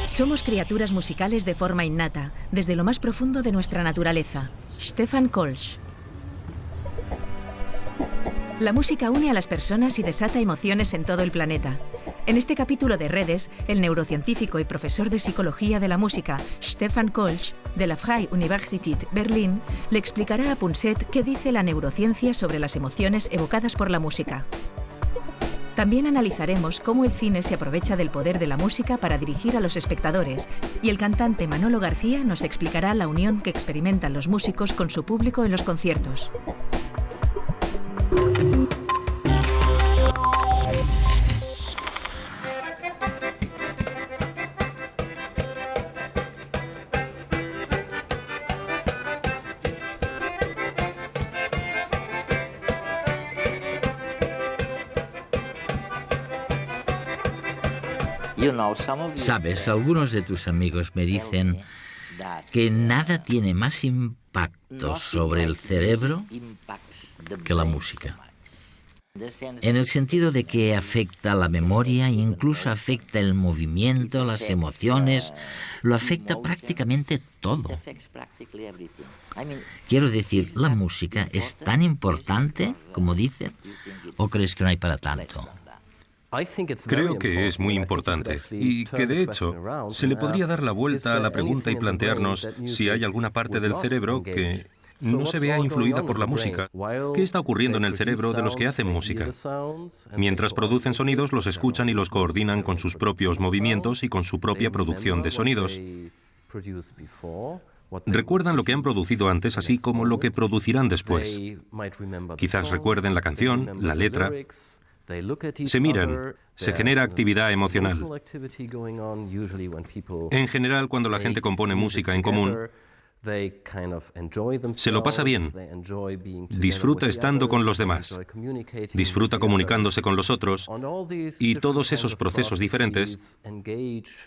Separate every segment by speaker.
Speaker 1: Somos criaturas musicales de forma innata, desde lo más profundo de nuestra naturaleza. Stefan Kolsch. La música une a las personas y desata emociones en todo el planeta. En este capítulo de Redes, el neurocientífico y profesor de psicología de la música, Stefan Kolsch, de la Freie Universität Berlin, le explicará a Punset qué dice la neurociencia sobre las emociones evocadas por la música. También analizaremos cómo el cine se aprovecha del poder de la música para dirigir a los espectadores, y el cantante Manolo García nos explicará la unión que experimentan los músicos con su público en los conciertos.
Speaker 2: Sabes, algunos de tus amigos me dicen que nada tiene más impacto sobre el cerebro que la música. En el sentido de que afecta la memoria, incluso afecta el movimiento, las emociones, lo afecta prácticamente todo. Quiero decir, ¿la música es tan importante como dicen? ¿O crees que no hay para tanto?
Speaker 3: Creo que es muy importante y que, de hecho, se le podría dar la vuelta a la pregunta y plantearnos si hay alguna parte del cerebro que no se vea influida por la música. ¿Qué está ocurriendo en el cerebro de los que hacen música? Mientras producen sonidos, los escuchan y los coordinan con sus propios movimientos y con su propia producción de sonidos. Recuerdan lo que han producido antes, así como lo que producirán después. Quizás recuerden la canción, la letra. Se miran, se genera actividad emocional. En general, cuando la gente compone música en común, se lo pasa bien, disfruta estando con los demás, disfruta comunicándose con los otros, y todos esos procesos diferentes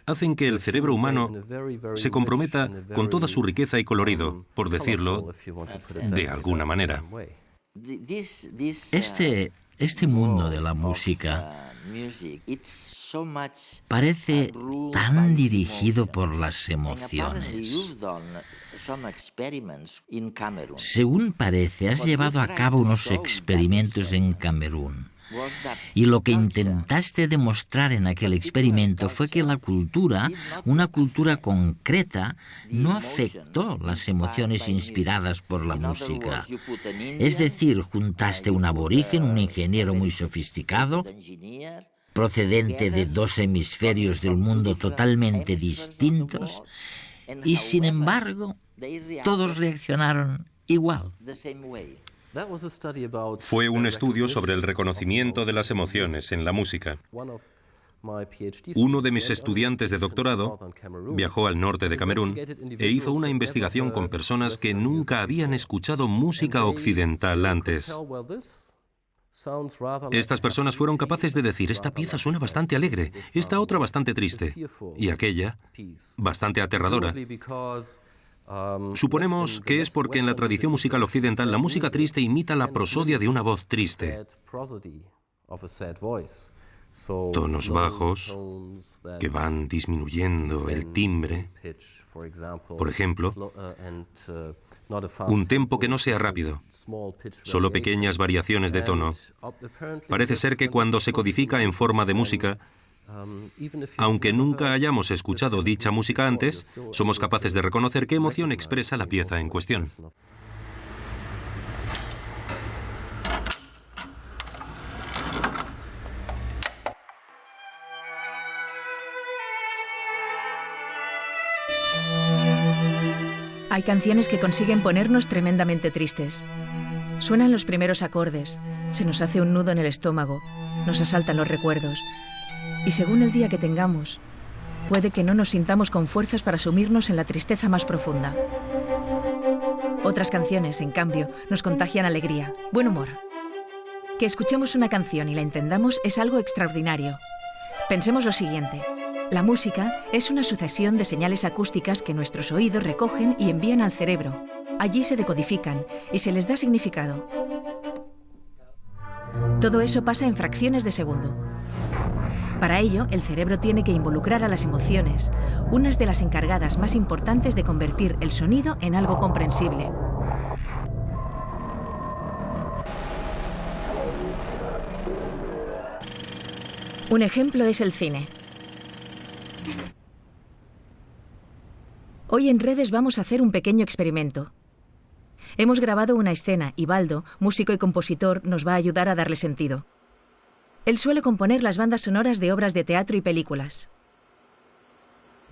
Speaker 3: hacen que el cerebro humano se comprometa con toda su riqueza y colorido, por decirlo de alguna manera.
Speaker 2: Este mundo de la música parece tan dirigido por las emociones. Según parece, has llevado a cabo unos experimentos en Camerún. Y lo que intentaste demostrar en aquel experimento fue que la cultura, una cultura concreta, no afectó las emociones inspiradas por la música. Es decir, juntaste un aborigen, un ingeniero muy sofisticado, procedente de dos hemisferios del mundo totalmente distintos, y sin embargo, todos reaccionaron igual.
Speaker 3: Fue un estudio sobre el reconocimiento de las emociones en la música. Uno de mis estudiantes de doctorado viajó al norte de Camerún e hizo una investigación con personas que nunca habían escuchado música occidental antes. Estas personas fueron capaces de decir: esta pieza suena bastante alegre, esta otra bastante triste, y aquella bastante aterradora. Suponemos que es porque en la tradición musical occidental la música triste imita la prosodia de una voz triste. Tonos bajos que van disminuyendo el timbre, por ejemplo, un tempo que no sea rápido, solo pequeñas variaciones de tono. Parece ser que cuando se codifica en forma de música, aunque nunca hayamos escuchado dicha música antes, somos capaces de reconocer qué emoción expresa la pieza en cuestión.
Speaker 1: Hay canciones que consiguen ponernos tremendamente tristes. Suenan los primeros acordes, se nos hace un nudo en el estómago, nos asaltan los recuerdos. Y según el día que tengamos, puede que no nos sintamos con fuerzas para sumirnos en la tristeza más profunda. Otras canciones, en cambio, nos contagian alegría, buen humor. Que escuchemos una canción y la entendamos es algo extraordinario. Pensemos lo siguiente. La música es una sucesión de señales acústicas que nuestros oídos recogen y envían al cerebro. Allí se decodifican y se les da significado. Todo eso pasa en fracciones de segundo. Para ello, el cerebro tiene que involucrar a las emociones, unas de las encargadas más importantes de convertir el sonido en algo comprensible. Un ejemplo es el cine. Hoy en Redes vamos a hacer un pequeño experimento. Hemos grabado una escena y Baldo, músico y compositor, nos va a ayudar a darle sentido. Él suele componer las bandas sonoras de obras de teatro y películas.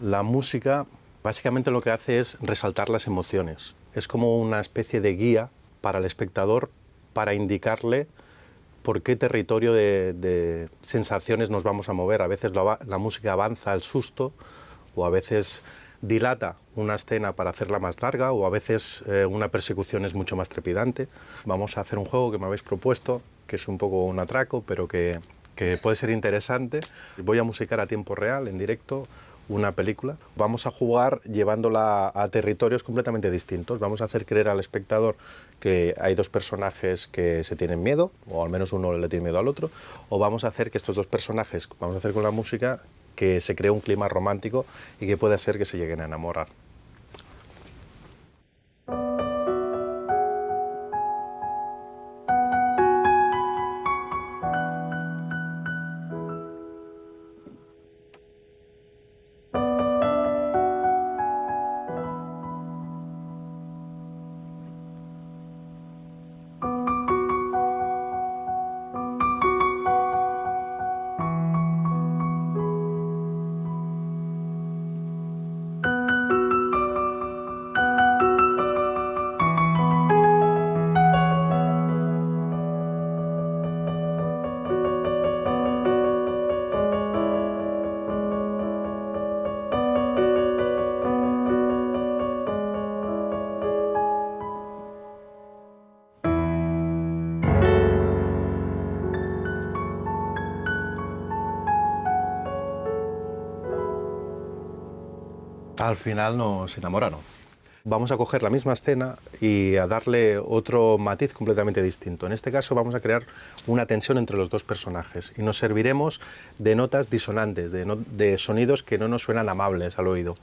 Speaker 4: La música básicamente lo que hace es resaltar las emociones. Es como una especie de guía para el espectador para indicarle por qué territorio de sensaciones nos vamos a mover. A veces la música avanza al susto, o a veces dilata una escena para hacerla más larga, o a veces una persecución es mucho más trepidante. Vamos a hacer un juego que me habéis propuesto, que es un poco un atraco, pero que puede ser interesante. Voy a musicar a tiempo real, en directo, una película. Vamos a jugar llevándola a territorios completamente distintos. Vamos a hacer creer al espectador que hay dos personajes que se tienen miedo, o al menos uno le tiene miedo al otro, o vamos a hacer que estos dos personajes, vamos a hacer con la música, que se cree un clima romántico y que puede ser que se lleguen a enamorar. Al final nos enamoraron. Vamos a coger la misma escena y a darle otro matiz completamente distinto. En este caso vamos a crear una tensión entre los dos personajes y nos serviremos de notas disonantes, de sonidos que no nos suenan amables al oído.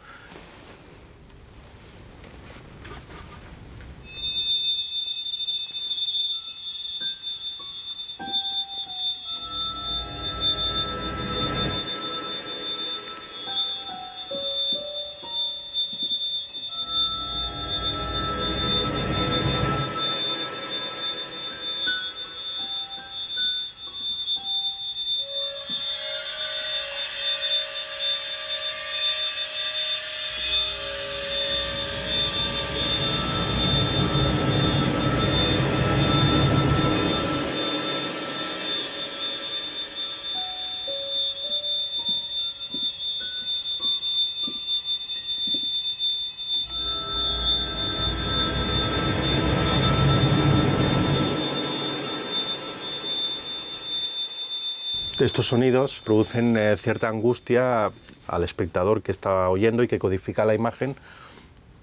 Speaker 4: Estos sonidos producen cierta angustia al espectador que está oyendo y que codifica la imagen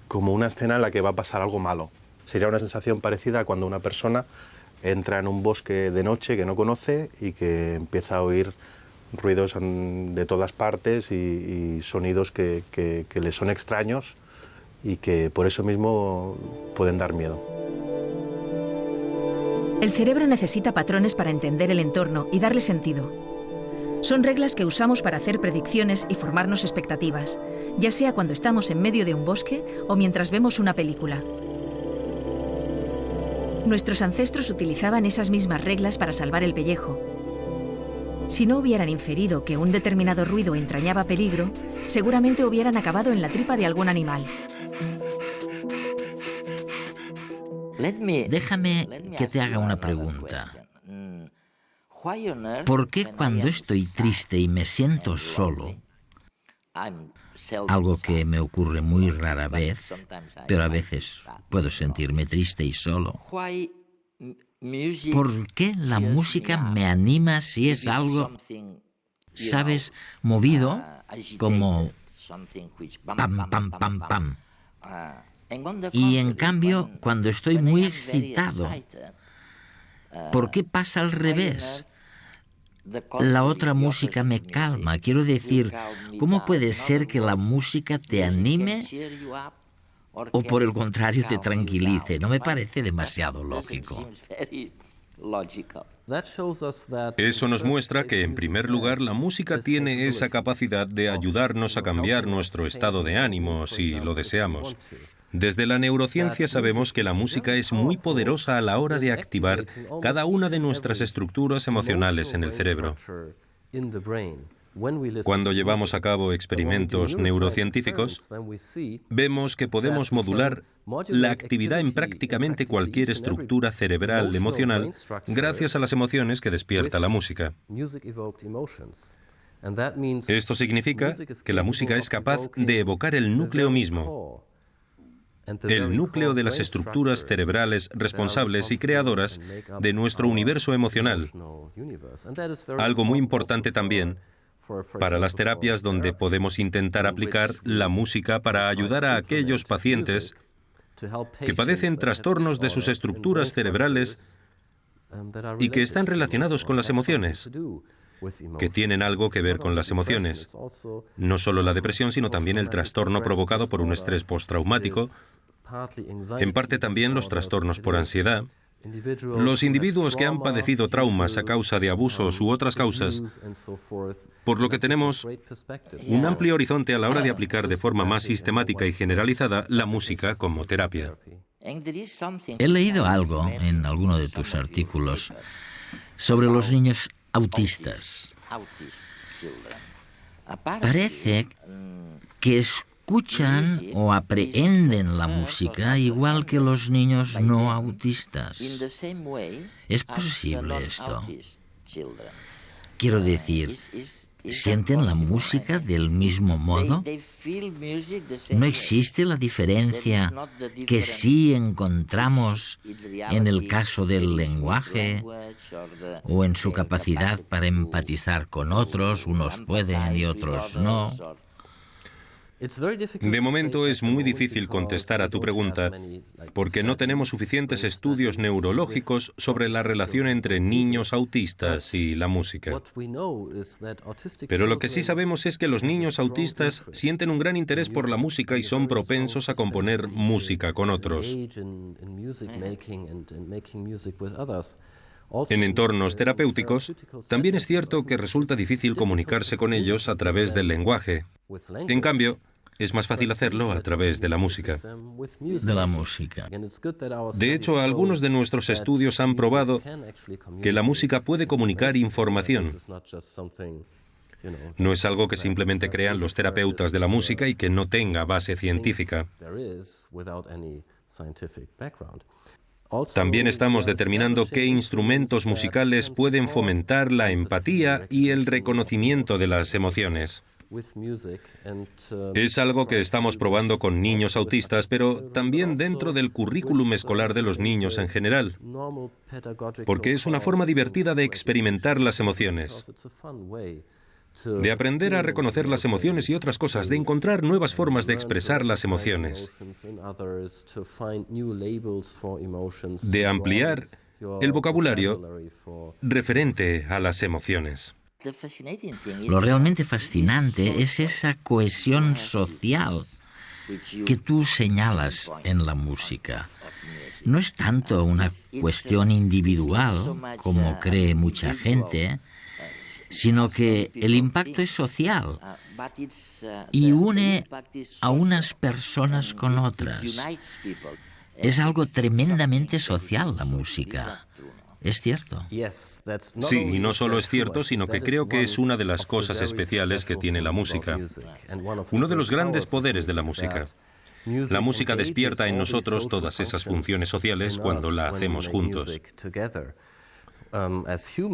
Speaker 4: como una escena en la que va a pasar algo malo. Sería una sensación parecida a cuando una persona entra en un bosque de noche que no conoce y que empieza a oír ruidos de todas partes y sonidos que le son extraños y que por eso mismo pueden dar miedo.
Speaker 1: El cerebro necesita patrones para entender el entorno y darle sentido. Son reglas que usamos para hacer predicciones y formarnos expectativas, ya sea cuando estamos en medio de un bosque o mientras vemos una película. Nuestros ancestros utilizaban esas mismas reglas para salvar el pellejo. Si no hubieran inferido que un determinado ruido entrañaba peligro, seguramente hubieran acabado en la tripa de algún animal.
Speaker 2: Déjame que te haga una pregunta. ¿Por qué cuando estoy triste y me siento solo, algo que me ocurre muy rara vez, pero a veces puedo sentirme triste y solo. ¿Por qué la música me anima si es algo, sabes, movido como pam, pam, pam, pam? Y en cambio, cuando estoy muy excitado, ¿por qué pasa al revés? La otra música me calma. Quiero decir, ¿cómo puede ser que la música te anime o por el contrario te tranquilice? No me parece demasiado lógico.
Speaker 3: Eso nos muestra que, en primer lugar, la música tiene esa capacidad de ayudarnos a cambiar nuestro estado de ánimo, si lo deseamos. Desde la neurociencia sabemos que la música es muy poderosa a la hora de activar cada una de nuestras estructuras emocionales en el cerebro. Cuando llevamos a cabo experimentos neurocientíficos, vemos que podemos modular la actividad en prácticamente cualquier estructura cerebral emocional gracias a las emociones que despierta la música. Esto significa que la música es capaz de evocar el núcleo mismo, el núcleo de las estructuras cerebrales responsables y creadoras de nuestro universo emocional. Algo muy importante también para las terapias donde podemos intentar aplicar la música para ayudar a aquellos pacientes que padecen trastornos de sus estructuras cerebrales y que están relacionados con las emociones, que tienen algo que ver con las emociones. No solo la depresión, sino también el trastorno provocado por un estrés postraumático, en parte también los trastornos por ansiedad. Los individuos que han padecido traumas a causa de abusos u otras causas, por lo que tenemos un amplio horizonte a la hora de aplicar de forma más sistemática y generalizada la música como terapia.
Speaker 2: He leído algo en alguno de tus artículos sobre los niños autistas. Parece que escuchan o aprenden la música igual que los niños no autistas. ¿Es posible esto? Quiero decir, ¿sienten la música del mismo modo? ¿No existe la diferencia que sí encontramos en el caso del lenguaje o en su capacidad para empatizar con otros? Unos pueden y otros no.
Speaker 3: De momento es muy difícil contestar a tu pregunta porque no tenemos suficientes estudios neurológicos sobre la relación entre niños autistas y la música. Pero lo que sí sabemos es que los niños autistas sienten un gran interés por la música y son propensos a componer música con otros. En entornos terapéuticos, también es cierto que resulta difícil comunicarse con ellos a través del lenguaje. En cambio, es más fácil hacerlo a través de la música. De hecho, algunos de nuestros estudios han probado que la música puede comunicar información. No es algo que simplemente crean los terapeutas de la música y que no tenga base científica. También estamos determinando qué instrumentos musicales pueden fomentar la empatía y el reconocimiento de las emociones. Es algo que estamos probando con niños autistas, pero también dentro del currículum escolar de los niños en general, porque es una forma divertida de experimentar las emociones, de aprender a reconocer las emociones y otras cosas, de encontrar nuevas formas de expresar las emociones, de ampliar el vocabulario referente a las emociones.
Speaker 2: Lo realmente fascinante es esa cohesión social que tú señalas en la música. No es tanto una cuestión individual, como cree mucha gente, sino que el impacto es social y une a unas personas con otras. Es algo tremendamente social la música. ¿Es cierto?
Speaker 3: Sí, y no solo es cierto, sino que creo que es una de las cosas especiales que tiene la música. Uno de los grandes poderes de la música. La música despierta en nosotros todas esas funciones sociales cuando la hacemos juntos.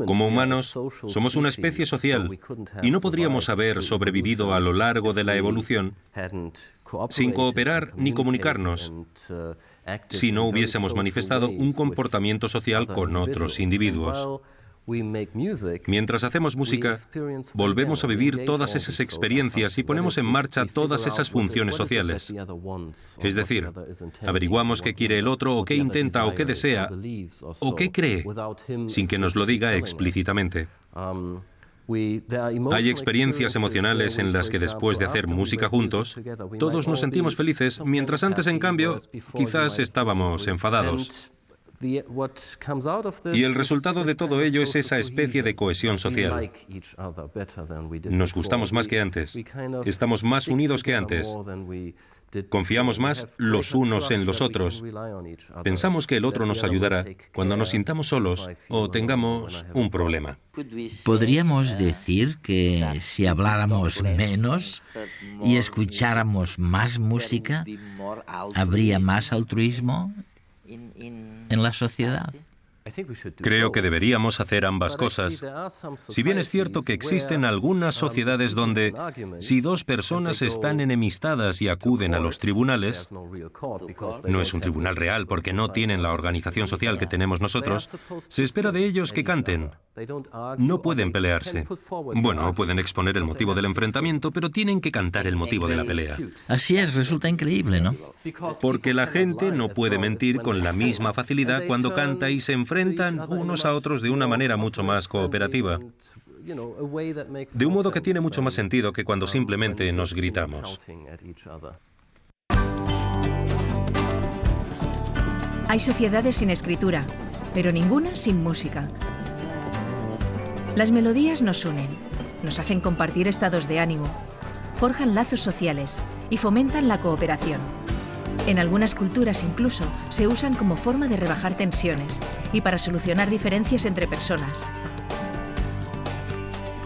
Speaker 3: Como humanos, somos una especie social y no podríamos haber sobrevivido a lo largo de la evolución sin cooperar ni comunicarnos si no hubiésemos manifestado un comportamiento social con otros individuos. Mientras hacemos música, volvemos a vivir todas esas experiencias y ponemos en marcha todas esas funciones sociales. Es decir, averiguamos qué quiere el otro, o qué intenta, o qué desea, o qué cree, sin que nos lo diga explícitamente. Hay experiencias emocionales en las que después de hacer música juntos, todos nos sentimos felices, mientras antes, en cambio, quizás estábamos enfadados. Y el resultado de todo ello es esa especie de cohesión social. Nos gustamos más que antes, estamos más unidos que antes, confiamos más los unos en los otros, pensamos que el otro nos ayudará cuando nos sintamos solos o tengamos un problema.
Speaker 2: ¿Podríamos decir que si habláramos menos y escucháramos más música, habría más altruismo en la sociedad?
Speaker 3: Creo que deberíamos hacer ambas cosas. Si bien es cierto que existen algunas sociedades donde, si dos personas están enemistadas y acuden a los tribunales, no es un tribunal real porque no tienen la organización social que tenemos nosotros, se espera de ellos que canten. No pueden pelearse. Bueno, pueden exponer el motivo del enfrentamiento, pero tienen que cantar el motivo de la pelea.
Speaker 2: Así es, resulta increíble, ¿no?
Speaker 3: Porque la gente no puede mentir con la misma facilidad cuando canta y se enfrentan unos a otros de una manera mucho más cooperativa. De un modo que tiene mucho más sentido que cuando simplemente nos gritamos.
Speaker 1: Hay sociedades sin escritura, pero ninguna sin música. Las melodías nos unen, nos hacen compartir estados de ánimo, forjan lazos sociales y fomentan la cooperación. En algunas culturas incluso se usan como forma de rebajar tensiones y para solucionar diferencias entre personas.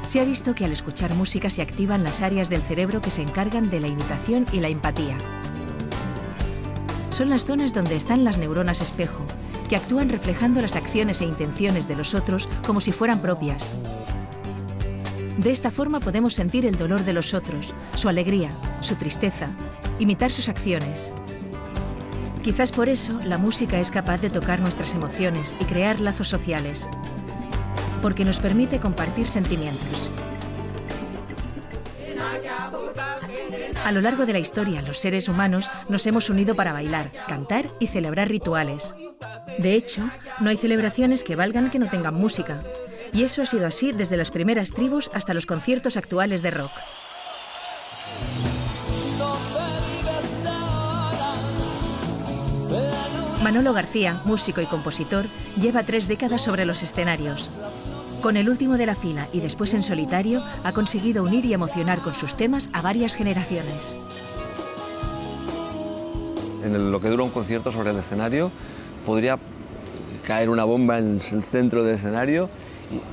Speaker 1: Se ha visto que al escuchar música se activan las áreas del cerebro que se encargan de la imitación y la empatía. Son las zonas donde están las neuronas espejo, que actúan reflejando las acciones e intenciones de los otros como si fueran propias. De esta forma podemos sentir el dolor de los otros, su alegría, su tristeza, imitar sus acciones. Quizás por eso la música es capaz de tocar nuestras emociones y crear lazos sociales, porque nos permite compartir sentimientos. A lo largo de la historia, los seres humanos nos hemos unido para bailar, cantar y celebrar rituales. De hecho, no hay celebraciones que valgan que no tengan música, y eso ha sido así desde las primeras tribus hasta los conciertos actuales de rock. Manolo García, músico y compositor, lleva 3 décadas sobre los escenarios. Con el último de la fila y después en solitario, ha conseguido unir y emocionar con sus temas a varias generaciones.
Speaker 5: En lo que dura un concierto sobre el escenario, podría caer una bomba en el centro del escenario.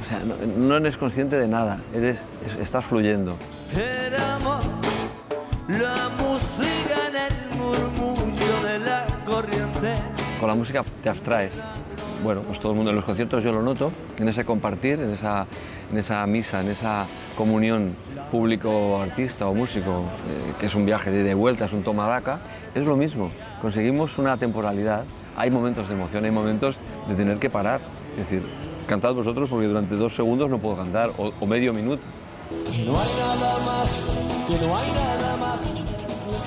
Speaker 5: O sea, no eres consciente de nada, estás fluyendo. Éramos la música en el murmullo de la corriente. Con la música te abstraes. Bueno, pues todo el mundo en los conciertos yo lo noto, en ese compartir, en esa misa, en esa comunión público-artista o músico, que es un viaje de ida y vuelta, es un toma daca, es lo mismo. Conseguimos una temporalidad, hay momentos de emoción, hay momentos de tener que parar. Es decir, cantad vosotros porque durante 2 segundos no puedo cantar, o medio minuto. No hay nada más, que no hay nada más.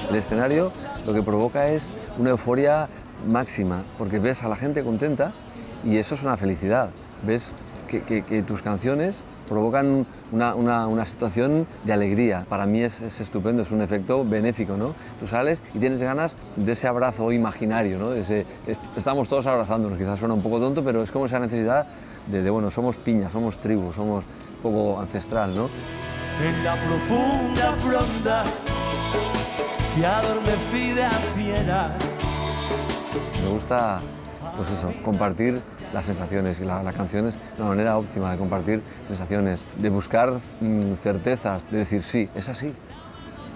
Speaker 5: El escenario lo que provoca es una euforia máxima, porque ves a la gente contenta y eso es una felicidad. Ves que tus canciones provocan una situación de alegría. Para mí es estupendo, es un efecto benéfico, ¿no? Tú sales y tienes ganas de ese abrazo imaginario, ¿no? Estamos todos abrazándonos, quizás suena un poco tonto, pero es como esa necesidad de bueno, somos piña, somos tribu, somos un poco ancestral, ¿no? En la profunda fronda que adormecida fiera. Me gusta, pues eso, compartir las sensaciones, y la canción es una manera óptima de compartir sensaciones, de buscar certezas, de decir sí, es así.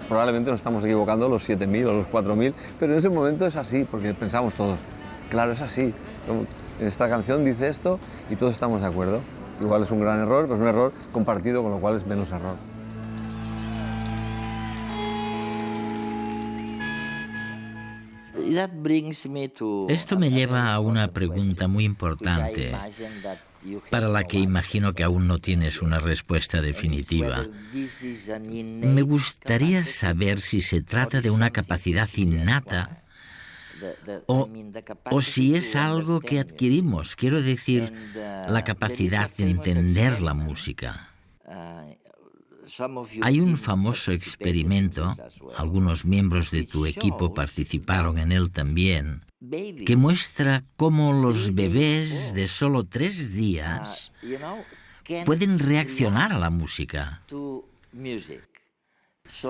Speaker 5: Probablemente nos estamos equivocando los 7.000 o los 4.000, pero en ese momento es así, porque pensamos todos, claro, es así. esta canción dice esto y todos estamos de acuerdo. Igual es un gran error, pero es un error compartido, con lo cual es menos error.
Speaker 2: Esto me lleva a una pregunta muy importante, para la que imagino que aún no tienes una respuesta definitiva. Me gustaría saber si se trata de una capacidad innata o si es algo que adquirimos, quiero decir, la capacidad de entender la música. Hay un famoso experimento, algunos miembros de tu equipo participaron en él también, que muestra cómo los bebés de solo 3 días pueden reaccionar a la música.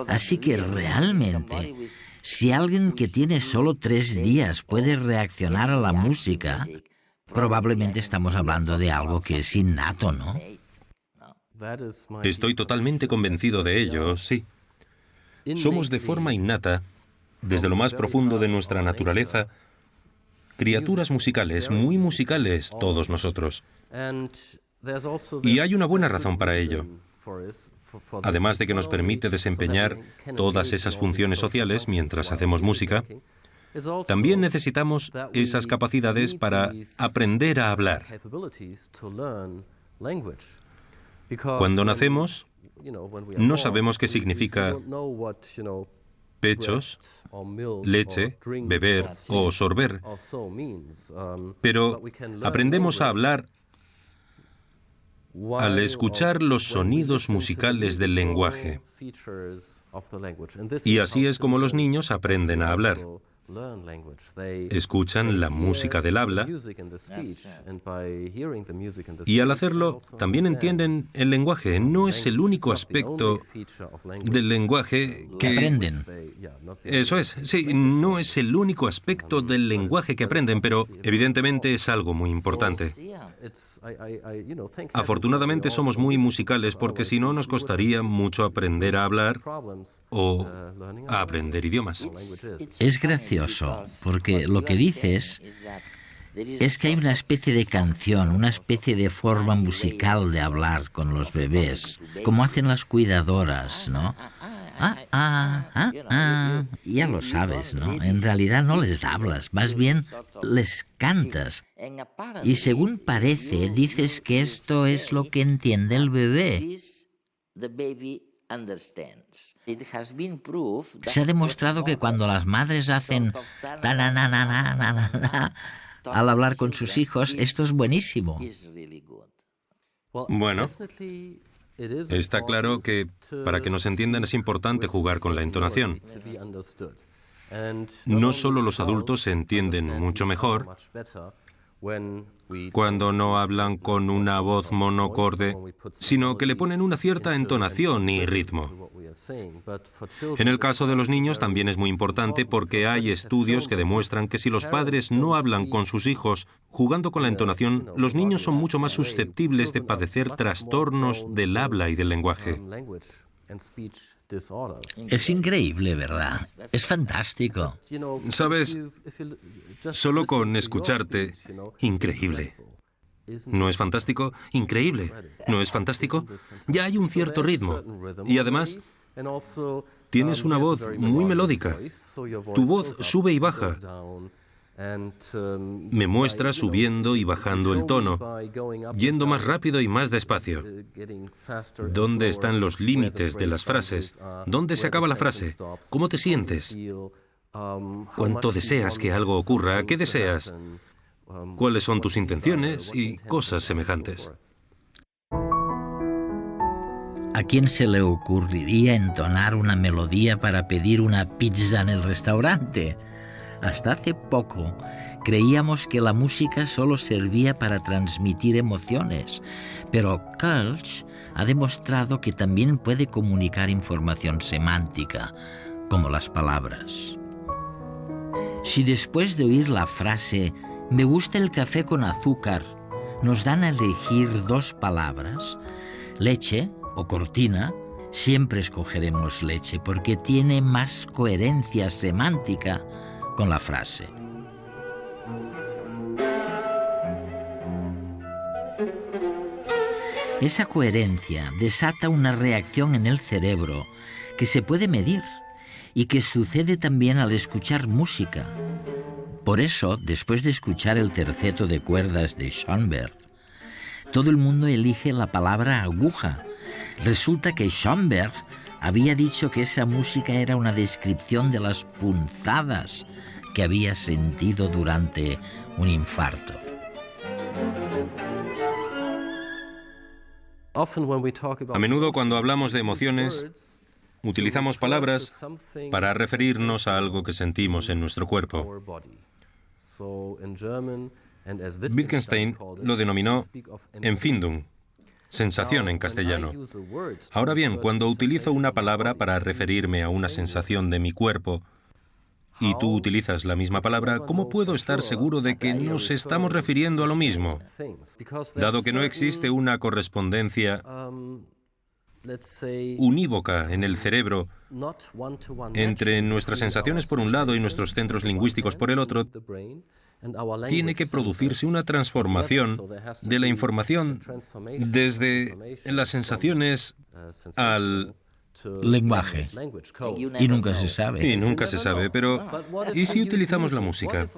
Speaker 2: Así que realmente, si alguien que tiene solo 3 días puede reaccionar a la música, probablemente estamos hablando de algo que es innato, ¿no?
Speaker 3: Estoy totalmente convencido de ello, sí. Somos de forma innata, desde lo más profundo de nuestra naturaleza, criaturas musicales, muy musicales todos nosotros. Y hay una buena razón para ello. Además de que nos permite desempeñar todas esas funciones sociales mientras hacemos música, también necesitamos esas capacidades para aprender a hablar. Cuando nacemos, no sabemos qué significa pechos, leche, beber o sorber, pero aprendemos a hablar al escuchar los sonidos musicales del lenguaje. Y así es como los niños aprenden a hablar. Escuchan la música del habla y al hacerlo también entienden el lenguaje. No es el único aspecto del lenguaje que
Speaker 2: aprenden.
Speaker 3: Eso es, sí, no es el único aspecto del lenguaje que aprenden, pero evidentemente es algo muy importante. Afortunadamente somos muy musicales porque si no nos costaría mucho aprender a hablar o a aprender idiomas.
Speaker 2: Es gracioso, porque lo que dices es que hay una especie de canción, una especie de forma musical de hablar con los bebés, como hacen las cuidadoras, ¿no? Ya lo sabes, ¿no? En realidad no les hablas, más bien les cantas. Y según parece, dices que esto es lo que entiende el bebé. Se ha demostrado que cuando las madres hacen al hablar con sus hijos, esto es buenísimo.
Speaker 3: Bueno, está claro que para que nos entiendan es importante jugar con la entonación. No solo los adultos se entienden mucho mejor cuando no hablan con una voz monocorde, sino que le ponen una cierta entonación y ritmo. En el caso de los niños también es muy importante porque hay estudios que demuestran que si los padres no hablan con sus hijos jugando con la entonación, los niños son mucho más susceptibles de padecer trastornos del habla y del lenguaje.
Speaker 2: Es increíble, ¿verdad? Es fantástico.
Speaker 3: ¿Sabes? Solo con escucharte, increíble. ¿No es fantástico? Increíble. ¿No es fantástico? Ya hay un cierto ritmo. Y además, tienes una voz muy melódica. Tu voz sube y baja. Me muestra subiendo y bajando el tono, yendo más rápido y más despacio. ¿Dónde están los límites de las frases? ¿Dónde se acaba la frase? ¿Cómo te sientes? ¿Cuánto deseas que algo ocurra? ¿Qué deseas? ¿Cuáles son tus intenciones? Y cosas semejantes.
Speaker 2: ¿A quién se le ocurriría entonar una melodía para pedir una pizza en el restaurante? Hasta hace poco creíamos que la música solo servía para transmitir emociones, pero Kölsch ha demostrado que también puede comunicar información semántica, como las palabras. Si después de oír la frase «me gusta el café con azúcar» nos dan a elegir 2 palabras, leche o cortina, siempre escogeremos leche porque tiene más coherencia semántica con la frase. Esa coherencia desata una reacción en el cerebro que se puede medir y que sucede también al escuchar música. Por eso, después de escuchar el terceto de cuerdas de Schoenberg, todo el mundo elige la palabra aguja. Resulta que Schoenberg había dicho que esa música era una descripción de las punzadas que había sentido durante un infarto.
Speaker 3: A menudo cuando hablamos de emociones, utilizamos palabras para referirnos a algo que sentimos en nuestro cuerpo. Wittgenstein lo denominó Empfindung, sensación en castellano. Ahora bien, cuando utilizo una palabra para referirme a una sensación de mi cuerpo, y tú utilizas la misma palabra, ¿cómo puedo estar seguro de que nos estamos refiriendo a lo mismo? Dado que no existe una correspondencia unívoca en el cerebro entre nuestras sensaciones por un lado y nuestros centros lingüísticos por el otro, tiene que producirse una transformación de la información desde las sensaciones al
Speaker 2: lenguaje. Y nunca se sabe.
Speaker 3: Y nunca se sabe, pero ¿y si utilizamos la música?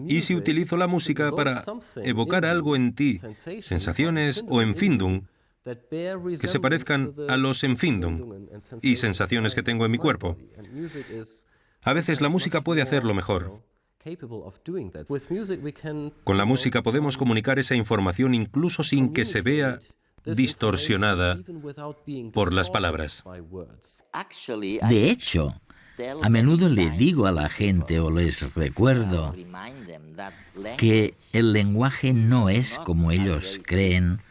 Speaker 3: ¿Y si utilizo la música para evocar algo en ti, sensaciones o Empfindung, que se parezcan a los Empfindung y sensaciones que tengo en mi cuerpo? A veces la música puede hacerlo mejor. Con la música podemos comunicar esa información incluso sin que se vea distorsionada por las palabras.
Speaker 2: De hecho, a menudo le digo a la gente o les recuerdo que el lenguaje no es, como ellos creen,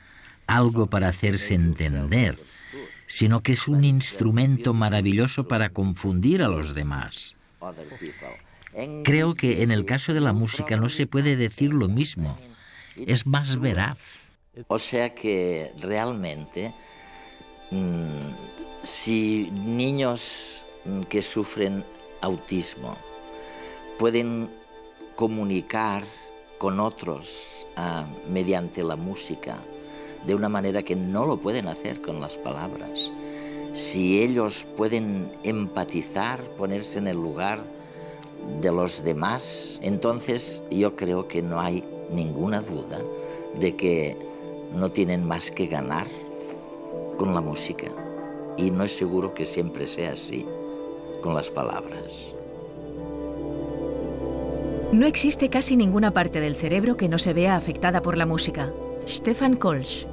Speaker 2: algo para hacerse entender, sino que es un instrumento maravilloso para confundir a los demás. Creo que en el caso de la música no se puede decir lo mismo, es más veraz.
Speaker 6: O sea que realmente, si niños que sufren autismo pueden comunicar con otros mediante la música de una manera que no lo pueden hacer con las palabras, si ellos pueden empatizar, ponerse en el lugar de los demás, entonces yo creo que no hay ninguna duda de que no tienen más que ganar con la música. Y no es seguro que siempre sea así con las palabras.
Speaker 1: No existe casi ninguna parte del cerebro que no se vea afectada por la música. Stefan Kolsch.